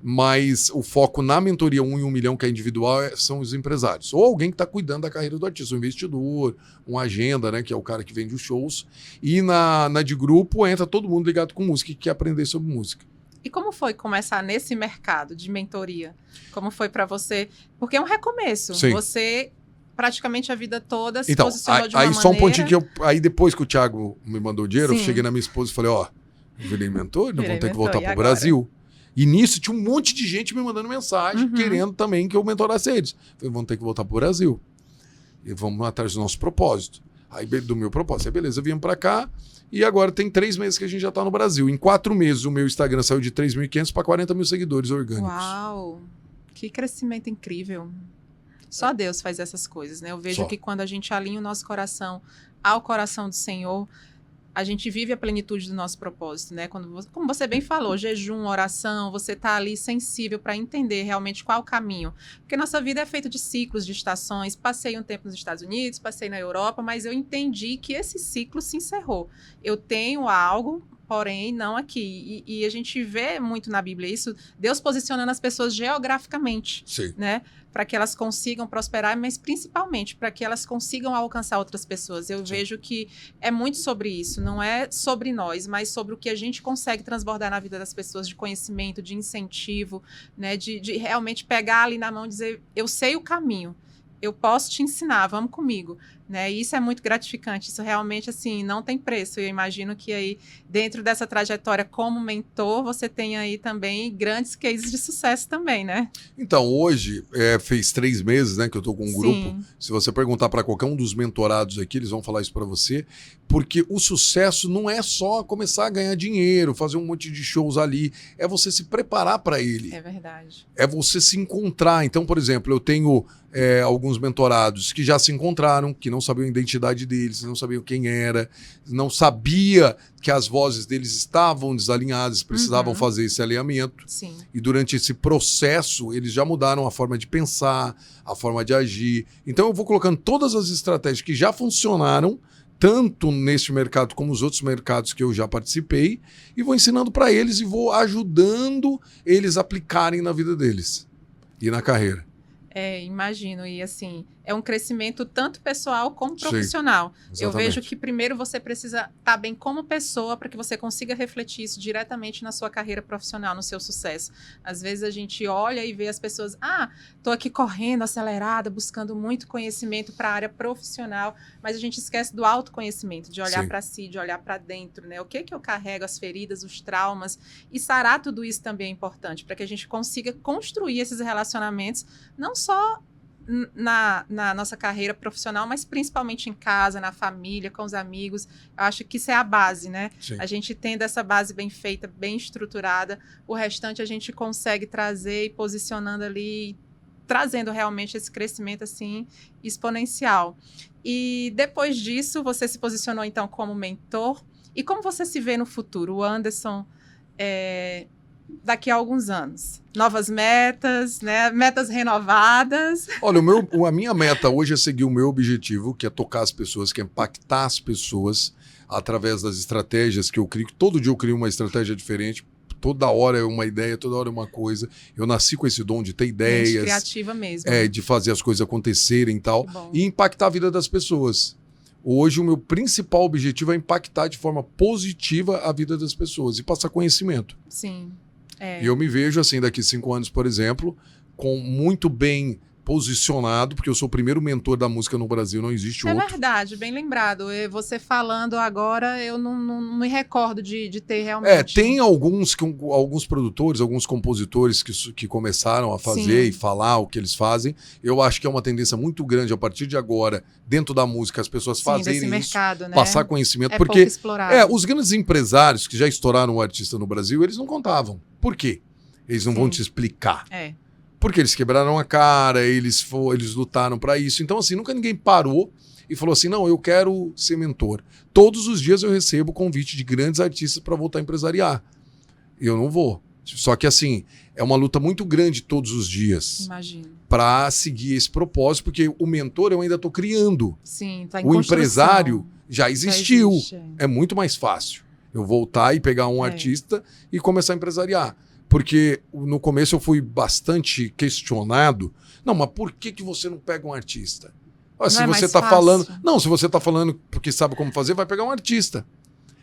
S2: Mas o foco na mentoria 1 em 1 milhão, que é individual, são os empresários. Ou alguém que está cuidando da carreira do artista, um investidor, um agenda, né, que é o cara que vende os shows. E na de grupo entra todo mundo ligado com música, que quer aprender sobre música.
S1: E como foi começar nesse mercado de mentoria? Como foi para você? Porque é um recomeço.
S2: Sim.
S1: Você praticamente a vida toda se
S2: Então,
S1: posicionou de uma
S2: aí
S1: maneira...
S2: só um pontinho que aí depois que o Thiago me mandou o dinheiro, eu
S1: Sim.
S2: cheguei na minha esposa e falei, ó, eu virei mentor, não
S1: Virei
S2: vão ter que
S1: mentor,
S2: voltar
S1: e
S2: pro
S1: agora?
S2: Brasil. E nisso tinha um monte de gente me mandando mensagem, querendo também que eu mentorasse eles. Falei, vão ter que voltar pro Brasil. E vamos atrás do nosso propósito. Aí do meu propósito. Aí beleza, viemos pra cá e agora tem 3 meses que a gente já tá no Brasil. Em 4 meses o meu Instagram saiu de 3.500 para 40 mil seguidores orgânicos.
S1: Uau! Que crescimento incrível. Só Deus faz essas coisas, né? Eu vejo
S2: Só.
S1: que quando a gente alinha o nosso coração ao coração do Senhor, a gente vive a plenitude do nosso propósito, né? Como você bem falou, jejum, oração, você tá ali sensível para entender realmente qual o caminho. Porque nossa vida é feita de ciclos, de estações. Passei um tempo nos Estados Unidos, passei na Europa, mas eu entendi que esse ciclo se encerrou. Eu tenho algo, porém não aqui. E a gente vê muito na Bíblia isso, Deus posicionando as pessoas geograficamente,
S2: Sim.
S1: né? Para que elas consigam prosperar, mas principalmente para que elas consigam alcançar outras pessoas. Eu vejo que é muito sobre isso, não é sobre nós, mas sobre o que a gente consegue transbordar na vida das pessoas, de conhecimento, de incentivo, né? De realmente pegar ali na mão e dizer, eu sei o caminho, eu posso te ensinar, vamos comigo, né? E isso é muito gratificante, isso realmente, assim, não tem preço. Eu imagino que aí, dentro dessa trajetória como mentor, você tem aí também grandes cases de sucesso também, né?
S2: Então, hoje, fez 3 meses, né, que eu tô com um grupo.
S1: Sim.
S2: Se você perguntar para qualquer um dos mentorados aqui, eles vão falar isso para você, porque o sucesso não é só começar a ganhar dinheiro, fazer um monte de shows ali, é você se preparar para ele.
S1: É verdade.
S2: É você se encontrar. Então, por exemplo, eu tenho alguns mentorados que já se encontraram, que não sabiam a identidade deles, não sabiam quem era, não sabia que as vozes deles estavam desalinhadas, precisavam fazer esse alinhamento.
S1: Sim.
S2: E durante esse processo, eles já mudaram a forma de pensar, a forma de agir. Então eu vou colocando todas as estratégias que já funcionaram, tanto neste mercado como os outros mercados que eu já participei, e vou ensinando para eles e vou ajudando eles a aplicarem na vida deles e na carreira.
S1: Imagino. E assim, é um crescimento tanto pessoal como
S2: Sim,
S1: profissional. Eu
S2: exatamente.
S1: vejo que primeiro você precisa estar bem como pessoa para que você consiga refletir isso diretamente na sua carreira profissional, no seu sucesso. Às vezes a gente olha e vê as pessoas, tô aqui correndo, acelerada, buscando muito conhecimento para a área profissional, mas a gente esquece do autoconhecimento, de olhar
S2: Sim.
S1: para si, de olhar para dentro, né? O que eu carrego, as feridas, os traumas, e sarar tudo isso também é importante, para que a gente consiga construir esses relacionamentos, não só na nossa carreira profissional, mas principalmente em casa, na família, com os amigos. Eu acho que isso é a base, né?
S2: Sim.
S1: A gente tendo essa base bem feita, bem estruturada, o restante a gente consegue trazer e posicionando ali, trazendo realmente esse crescimento assim exponencial. E depois disso, você se posicionou então como mentor. E como você se vê no futuro, o Anderson, daqui a alguns anos? Novas metas, né? Metas renovadas.
S2: Olha, a minha meta hoje é seguir o meu objetivo, que é tocar as pessoas, que é impactar as pessoas através das estratégias que eu crio. Todo dia eu crio uma estratégia diferente, toda hora é uma ideia, toda hora é uma coisa. Eu nasci com esse dom de ter ideias.
S1: Gente criativa mesmo.
S2: De fazer as coisas acontecerem e tal. E impactar a vida das pessoas. Hoje o meu principal objetivo é impactar de forma positiva a vida das pessoas e passar conhecimento.
S1: Sim.
S2: E eu me vejo assim, daqui 5 anos, por exemplo, com muito bem posicionado, porque eu sou o primeiro mentor da música no Brasil, não existe outro.
S1: É verdade, bem lembrado. Você falando agora, eu não me recordo de ter realmente...
S2: Tem alguns produtores, alguns compositores que começaram a fazer e falar o que eles fazem. Eu acho que é uma tendência muito grande a partir de agora, dentro da música, as pessoas fazerem isso,
S1: mercado, né?
S2: passar conhecimento. Porque
S1: pouco explorado.
S2: Os grandes empresários que já estouraram o artista no Brasil, eles não contavam. Por quê? Eles não vão te explicar. Porque eles quebraram a cara, eles lutaram para isso. Então, assim, nunca ninguém parou e falou assim, não, eu quero ser mentor. Todos os dias eu recebo convite de grandes artistas para voltar a empresariar. E eu não vou. Só que, assim, é uma luta muito grande todos os dias.
S1: Imagino.
S2: Para seguir esse propósito, porque o mentor eu ainda estou criando.
S1: Sim, tá em
S2: O
S1: construção.
S2: empresário já existiu.
S1: Já existe,
S2: É muito mais fácil eu voltar e pegar um artista e começar a empresariar. Porque no começo eu fui bastante questionado. Não, mas por que você não pega um artista? Se você está falando. Não, se você está falando porque sabe como fazer, vai pegar um artista.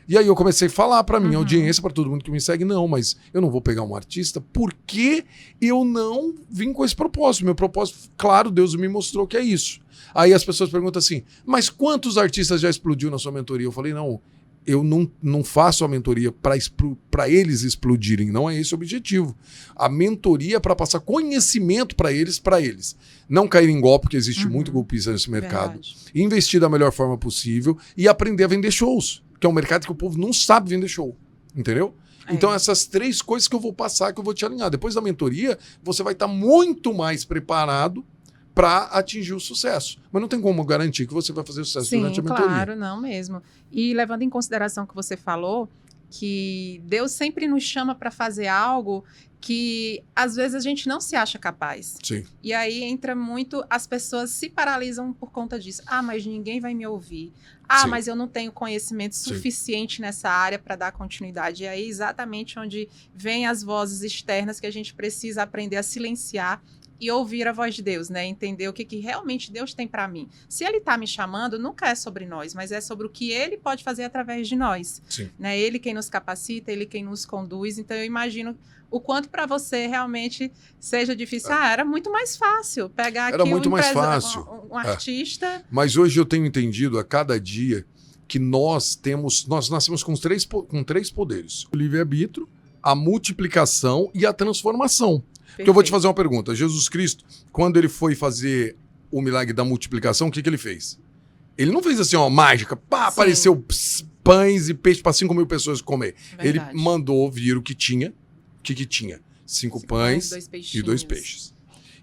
S2: E aí eu comecei a falar para minha audiência, para todo mundo que me segue, não, mas eu não vou pegar um artista porque eu não vim com esse propósito. Meu propósito, claro, Deus me mostrou que é isso. Aí as pessoas perguntam assim, mas quantos artistas já explodiu na sua mentoria? Eu falei, não, eu não faço a mentoria para eles explodirem, não é esse o objetivo. A mentoria é para passar conhecimento para eles. Não cair em golpe, porque existe muito golpista nesse mercado.
S1: Verdade.
S2: Investir da melhor forma possível e aprender a vender shows, que é um mercado que o povo não sabe vender show, entendeu? Então essas 3 coisas que eu vou passar, que eu vou te alinhar. Depois da mentoria, você vai estar muito mais preparado para atingir o sucesso. Mas não tem como garantir que você vai fazer sucesso durante a mentoria.
S1: Claro, não mesmo. E levando em consideração o que você falou, que Deus sempre nos chama para fazer algo que às vezes a gente não se acha capaz.
S2: Sim.
S1: E aí entra muito, as pessoas se paralisam por conta disso. Ah, mas ninguém vai me ouvir. Ah,
S2: Sim.
S1: mas eu não tenho conhecimento suficiente nessa área para dar continuidade. E aí exatamente onde vem as vozes externas que a gente precisa aprender a silenciar e ouvir a voz de Deus, né? Entender o que realmente Deus tem para mim. Se Ele está me chamando, nunca é sobre nós, mas é sobre o que Ele pode fazer através de nós.
S2: Sim.
S1: Né? Ele quem nos capacita, Ele quem nos conduz. Então eu imagino o quanto para você realmente seja difícil. Era muito mais fácil pegar
S2: Era
S1: aqui
S2: muito mais fácil.
S1: um artista.
S2: Mas hoje eu tenho entendido a cada dia que nós nascemos com 3 poderes: o livre-arbítrio, a multiplicação e a transformação. Porque eu vou te fazer uma pergunta. Jesus Cristo, quando ele foi fazer o milagre da multiplicação, o que ele fez? Ele não fez assim, ó, mágica, pá, apareceu pães e peixe para 5.000 pessoas comer.
S1: Verdade.
S2: Ele mandou vir o que tinha. O que tinha? 5 pães e 2 peixes.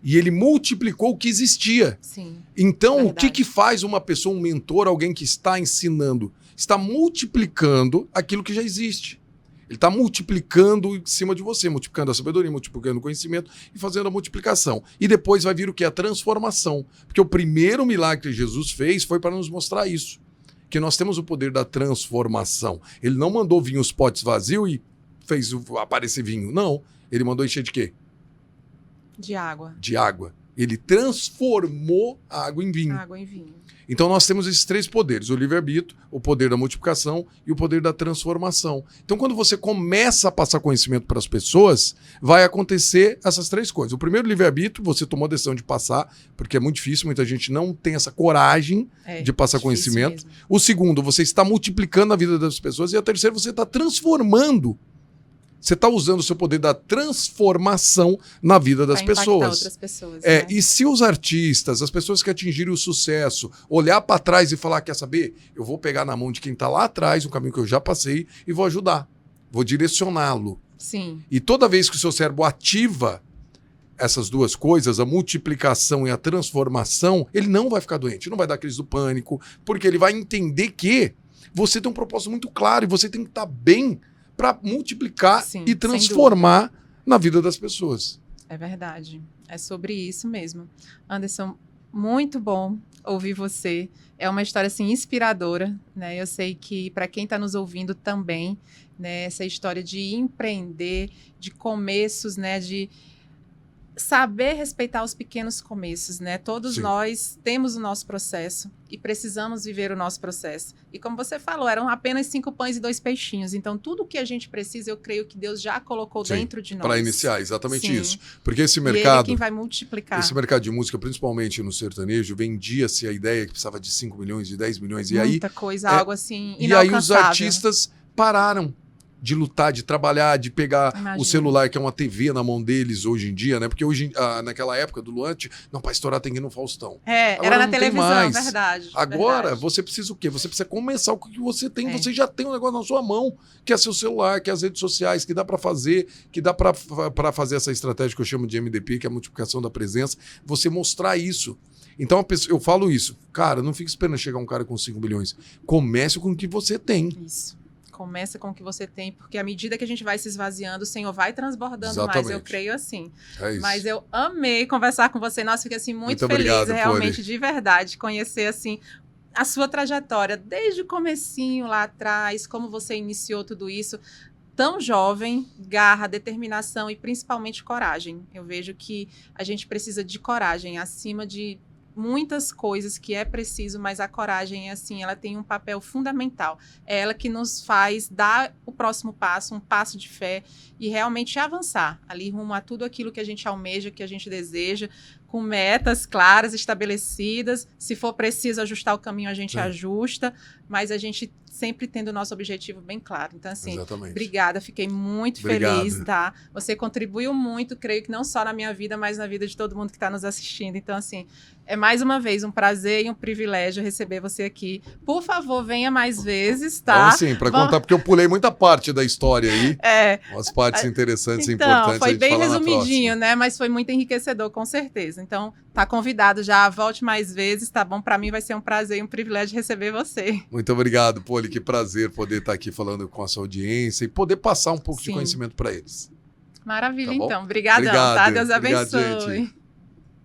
S2: E ele multiplicou o que existia.
S1: Sim.
S2: Então, o que faz uma pessoa, um mentor, alguém que está ensinando? Está multiplicando aquilo que já existe. Ele está multiplicando em cima de você, multiplicando a sabedoria, multiplicando o conhecimento e fazendo a multiplicação. E depois vai vir o que? A transformação. Porque o primeiro milagre que Jesus fez foi para nos mostrar isso. Que nós temos o poder da transformação. Ele não mandou vir os potes vazios e fez aparecer vinho. Não. Ele mandou encher de quê?
S1: De água.
S2: De água. Ele transformou a água em vinho.
S1: Água em vinho.
S2: Então nós temos esses 3 poderes: o livre-arbítrio, o poder da multiplicação e o poder da transformação. Então quando você começa a passar conhecimento para as pessoas, vai acontecer essas 3 coisas. O primeiro, livre-arbítrio, você tomou a decisão de passar, porque é muito difícil, muita gente não tem essa coragem de passar conhecimento. Mesmo. O segundo, você está multiplicando a vida das pessoas. E a terceira, você está transformando. Você está usando o seu poder da transformação na vida das pessoas.
S1: Outras pessoas, né?
S2: E se os artistas, as pessoas que atingirem o sucesso, olhar para trás e falar, quer saber? Eu vou pegar na mão de quem está lá atrás, um caminho que eu já passei, e vou ajudar. Vou direcioná-lo.
S1: Sim.
S2: E toda vez que o seu cérebro ativa essas 2 coisas, a multiplicação e a transformação, ele não vai ficar doente, não vai dar crise do pânico, porque ele vai entender que você tem um propósito muito claro e você tem que estar bem para multiplicar e transformar na vida das pessoas.
S1: É verdade. É sobre isso mesmo. Anderson, muito bom ouvir você. É uma história assim inspiradora, né? Eu sei que para quem está nos ouvindo também, né, essa história de empreender, de começos, né, de saber respeitar os pequenos começos, né? Todos nós temos o nosso processo e precisamos viver o nosso processo. E como você falou, eram apenas 5 pães e 2 peixinhos. Então, tudo o que a gente precisa, eu creio que Deus já colocou dentro de nós.
S2: Para iniciar, exatamente isso. Porque esse mercado...
S1: E ele é quem vai multiplicar.
S2: Esse mercado de música, principalmente no sertanejo, vendia-se a ideia que precisava de 5 milhões, de 10 milhões.
S1: Muita coisa, algo assim inalcançável.
S2: E aí os artistas pararam de lutar, de trabalhar, de pegar o celular, que é uma TV na mão deles hoje em dia, né? Porque hoje, naquela época do Luante, não, para estourar tem que ir no Faustão.
S1: Agora era na televisão, verdade.
S2: Agora, você precisa o quê? Você precisa começar o que você tem. Você já tem um negócio na sua mão, que é seu celular, que é as redes sociais, que dá para fazer, que dá para fazer essa estratégia que eu chamo de MDP, que é a multiplicação da presença, você mostrar isso. Então, eu falo isso. Cara, não fique esperando chegar um cara com 5 milhões. Comece com o que você tem.
S1: Isso. Começa com o que você tem, porque à medida que a gente vai se esvaziando, o Senhor vai transbordando
S2: Exatamente.
S1: mais, eu creio assim.
S2: É isso.
S1: Mas eu amei conversar com você, nossa, fiquei assim muito feliz,
S2: obrigado,
S1: realmente, de verdade, conhecer assim a sua trajetória, desde o comecinho lá atrás, como você iniciou tudo isso, tão jovem, garra, determinação e principalmente coragem. Eu vejo que a gente precisa de coragem acima de muitas coisas que é preciso, mas a coragem, assim, ela tem um papel fundamental. É ela que nos faz dar o próximo passo, um passo de fé e realmente avançar ali rumo a tudo aquilo que a gente almeja, que a gente deseja, com metas claras, estabelecidas. Se for preciso ajustar o caminho, a gente ajusta, mas a gente sempre tendo o nosso objetivo bem claro. Então, assim, obrigada, fiquei muito feliz, tá? Você contribuiu muito, creio que não só na minha vida, mas na vida de todo mundo que está nos assistindo. Então, assim, é mais uma vez um prazer e um privilégio receber você aqui. Por favor, venha mais vezes, tá?
S2: Vamos sim, para contar, porque eu pulei muita parte da história aí. Umas partes interessantes e importantes.
S1: Foi bem resumidinho, né? Mas foi muito enriquecedor, com certeza. Então, tá convidado já, volte mais vezes, tá bom? Para mim vai ser um prazer e um privilégio receber você.
S2: Muito obrigado, Poli. Que prazer poder estar aqui falando com a sua audiência e poder passar um pouco de conhecimento para eles.
S1: Maravilha, tá, então. Obrigadão, tá? Deus abençoe.
S2: Obrigado, gente.